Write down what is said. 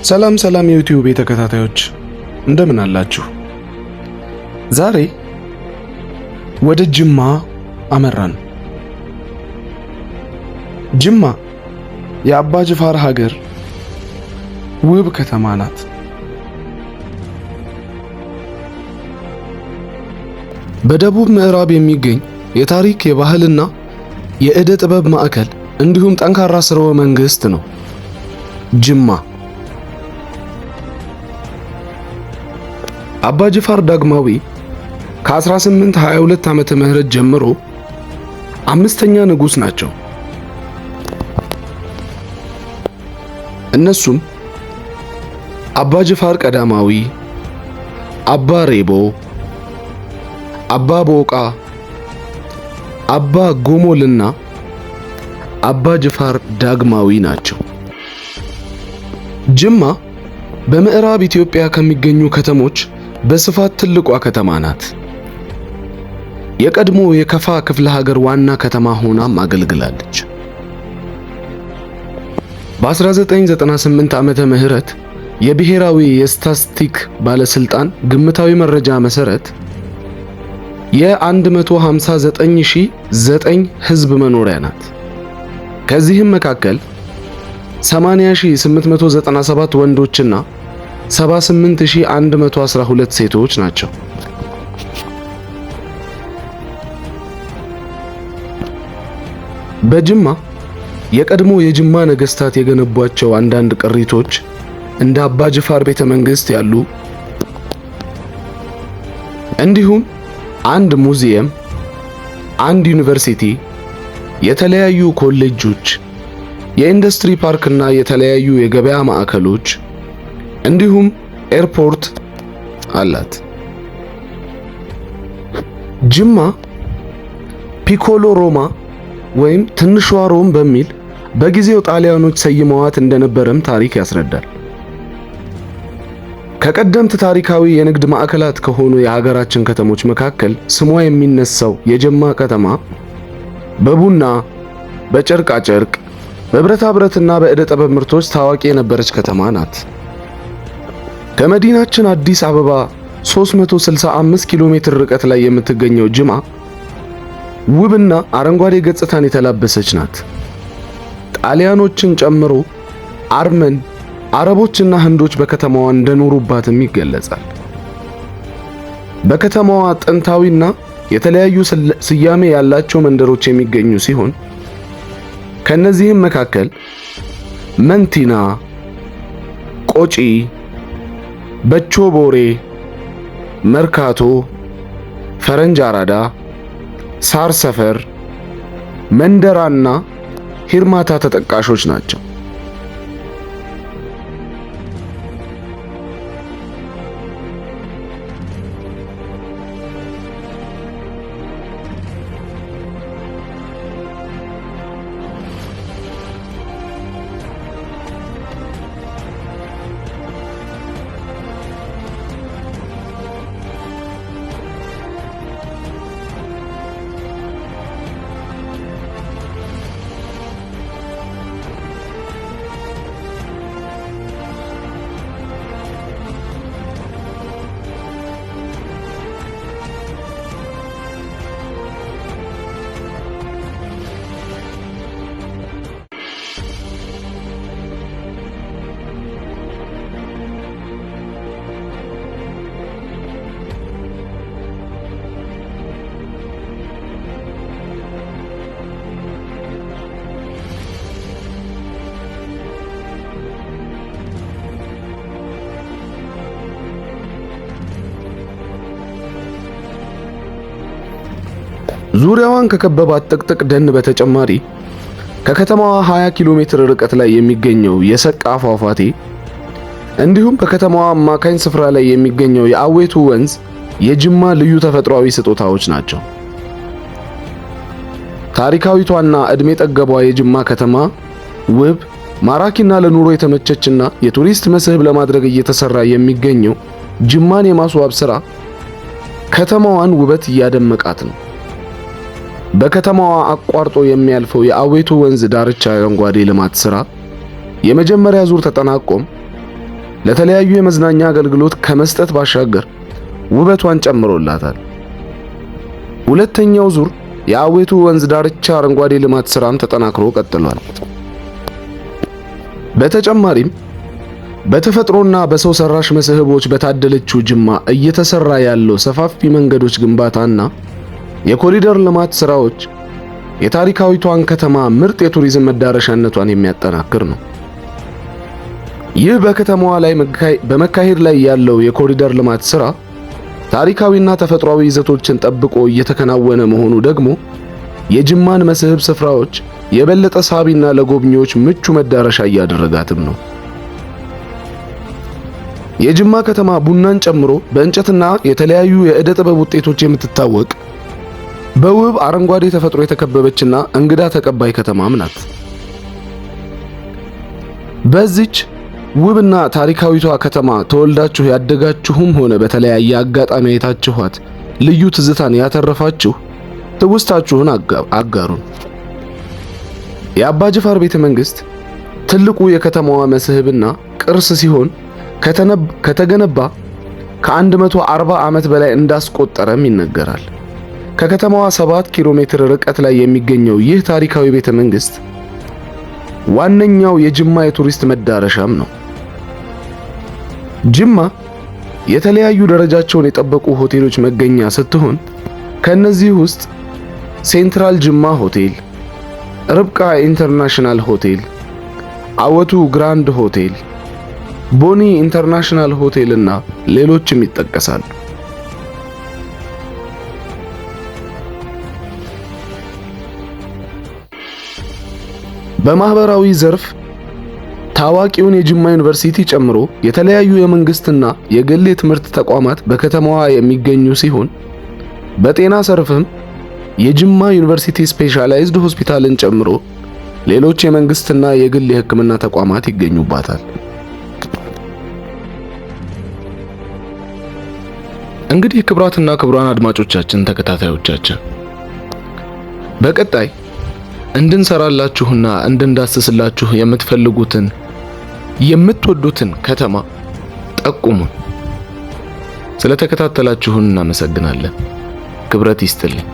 ሰላም ሰላም የዩቲዩብ ተከታታዮች እንደምን አላችሁ? ዛሬ ወደ ጅማ አመራን። ጅማ የአባ ጅፋር ሀገር ውብ ከተማ ናት። በደቡብ ምዕራብ የሚገኝ የታሪክ የባህልና የዕደ ጥበብ ማዕከል እንዲሁም ጠንካራ ስርወ መንግስት ነው ጅማ። አባ ጅፋር ዳግማዊ ከ1822 ዓመተ ምህረት ጀምሮ አምስተኛ ንጉስ ናቸው። እነሱም አባ ጅፋር ቀዳማዊ፣ አባ ሬቦ፣ አባ ቦቃ፣ አባ ጎሞልና አባ ጅፋር ዳግማዊ ናቸው። ጅማ በምዕራብ ኢትዮጵያ ከሚገኙ ከተሞች በስፋት ትልቋ ከተማ ናት። የቀድሞ የከፋ ክፍለ ሀገር ዋና ከተማ ሆናም አገልግላለች። በ1998 ዓመተ ምህረት የብሔራዊ የስታትስቲክ ባለስልጣን ግምታዊ መረጃ መሰረት የ159009 ህዝብ መኖሪያ ናት። ከዚህም መካከል 80897 ወንዶችና 78112 ሴቶች ናቸው። በጅማ የቀድሞ የጅማ ነገስታት የገነቧቸው አንዳንድ ቅሪቶች እንደ አባ ጅፋር ቤተ መንግስት ያሉ እንዲሁም አንድ ሙዚየም፣ አንድ ዩኒቨርሲቲ፣ የተለያዩ ኮሌጆች፣ የኢንዱስትሪ ፓርክና የተለያዩ የገበያ ማዕከሎች እንዲሁም ኤርፖርት አላት። ጅማ ፒኮሎ ሮማ ወይም ትንሿ ሮም በሚል በጊዜው ጣሊያኖች ሰይመዋት እንደነበረም ታሪክ ያስረዳል። ከቀደምት ታሪካዊ የንግድ ማዕከላት ከሆኑ የሀገራችን ከተሞች መካከል ስሟ የሚነሳው የጅማ ከተማ በቡና፣ በጨርቃ ጨርቅ፣ በብረታ ብረትና በዕደ ጥበብ ምርቶች ታዋቂ የነበረች ከተማ ናት። ከመዲናችን አዲስ አበባ 365 ኪሎ ሜትር ርቀት ላይ የምትገኘው ጅማ ውብና አረንጓዴ ገጽታን የተላበሰች ናት። ጣሊያኖችን ጨምሮ አርመን፣ አረቦችና ህንዶች በከተማዋ እንደኖሩባትም ይገለጻል። በከተማዋ ጥንታዊና የተለያዩ ስያሜ ያላቸው መንደሮች የሚገኙ ሲሆን ከነዚህም መካከል መንቲና፣ ቆጪ፣ በቾ ቦሬ፣ መርካቶ፣ ፈረንጅ አራዳ፣ ሳር ሰፈር፣ መንደራና ሂርማታ ተጠቃሾች ናቸው። ዙሪያዋን ከከበባት ጥቅጥቅ ደን በተጨማሪ ከከተማዋ 20 ኪሎ ሜትር ርቀት ላይ የሚገኘው የሰቃ ፏፏቴ እንዲሁም በከተማዋ አማካኝ ስፍራ ላይ የሚገኘው የአዌቱ ወንዝ የጅማ ልዩ ተፈጥሯዊ ስጦታዎች ናቸው። ታሪካዊቷና ዕድሜ ጠገቧ የጅማ ከተማ ውብ፣ ማራኪና ለኑሮ የተመቸችና የቱሪስት መስህብ ለማድረግ እየተሰራ የሚገኘው ጅማን የማስዋብ ሥራ ከተማዋን ውበት እያደመቃት ነው። በከተማዋ አቋርጦ የሚያልፈው የአዌቱ ወንዝ ዳርቻ አረንጓዴ ልማት ሥራ የመጀመሪያ ዙር ተጠናቆም ለተለያዩ የመዝናኛ አገልግሎት ከመስጠት ባሻገር ውበቷን ጨምሮላታል። ሁለተኛው ዙር የአዌቱ ወንዝ ዳርቻ አረንጓዴ ልማት ስራም ተጠናክሮ ቀጥሏል። በተጨማሪም በተፈጥሮና በሰው ሰራሽ መስህቦች በታደለችው ጅማ እየተሰራ ያለው ሰፋፊ መንገዶች ግንባታና የኮሪደር ልማት ስራዎች የታሪካዊቷን ከተማ ምርጥ የቱሪዝም መዳረሻነቷን የሚያጠናክር ነው። ይህ በከተማዋ ላይ በመካሄድ ላይ ያለው የኮሪደር ልማት ስራ ታሪካዊና ተፈጥሯዊ ይዘቶችን ጠብቆ እየተከናወነ መሆኑ ደግሞ የጅማን መስህብ ስፍራዎች የበለጠ ሳቢና ለጎብኚዎች ምቹ መዳረሻ እያደረጋትም ነው። የጅማ ከተማ ቡናን ጨምሮ በእንጨትና የተለያዩ የዕደ ጥበብ ውጤቶች የምትታወቅ በውብ አረንጓዴ ተፈጥሮ የተከበበችና እንግዳ ተቀባይ ከተማም ናት። በዚች ውብና ታሪካዊቷ ከተማ ተወልዳችሁ ያደጋችሁም ሆነ በተለያየ አጋጣሚ አይታችኋት ልዩ ትዝታን ያተረፋችሁ ትውስታችሁን አጋሩን። የአባ ጅፋር ቤተ መንግስት ትልቁ የከተማዋ መስህብና ቅርስ ሲሆን ከተገነባ ከ140 ዓመት በላይ እንዳስቆጠረም ይነገራል። ከከተማዋ 7 ኪሎ ሜትር ርቀት ላይ የሚገኘው ይህ ታሪካዊ ቤተ መንግስት ዋነኛው የጅማ የቱሪስት መዳረሻም ነው። ጅማ የተለያዩ ደረጃቸውን የጠበቁ ሆቴሎች መገኛ ስትሆን ከነዚህ ውስጥ ሴንትራል ጅማ ሆቴል፣ ርብቃ ኢንተርናሽናል ሆቴል፣ አወቱ ግራንድ ሆቴል፣ ቦኒ ኢንተርናሽናል ሆቴል እና ሌሎችም ይጠቀሳሉ። በማህበራዊ ዘርፍ ታዋቂውን የጅማ ዩኒቨርሲቲ ጨምሮ የተለያዩ የመንግስትና የግል የትምህርት ተቋማት በከተማዋ የሚገኙ ሲሆን በጤና ዘርፍም የጅማ ዩኒቨርሲቲ ስፔሻላይዝድ ሆስፒታልን ጨምሮ ሌሎች የመንግስትና የግል የሕክምና ተቋማት ይገኙባታል። እንግዲህ ክቡራትና ክቡራን አድማጮቻችን፣ ተከታታዮቻችን በቀጣይ እንድንሰራላችሁና እንድንዳስስላችሁ የምትፈልጉትን የምትወዱትን ከተማ ጠቁሙን። ስለተከታተላችሁን እናመሰግናለን። ክብረት ይስጥልኝ።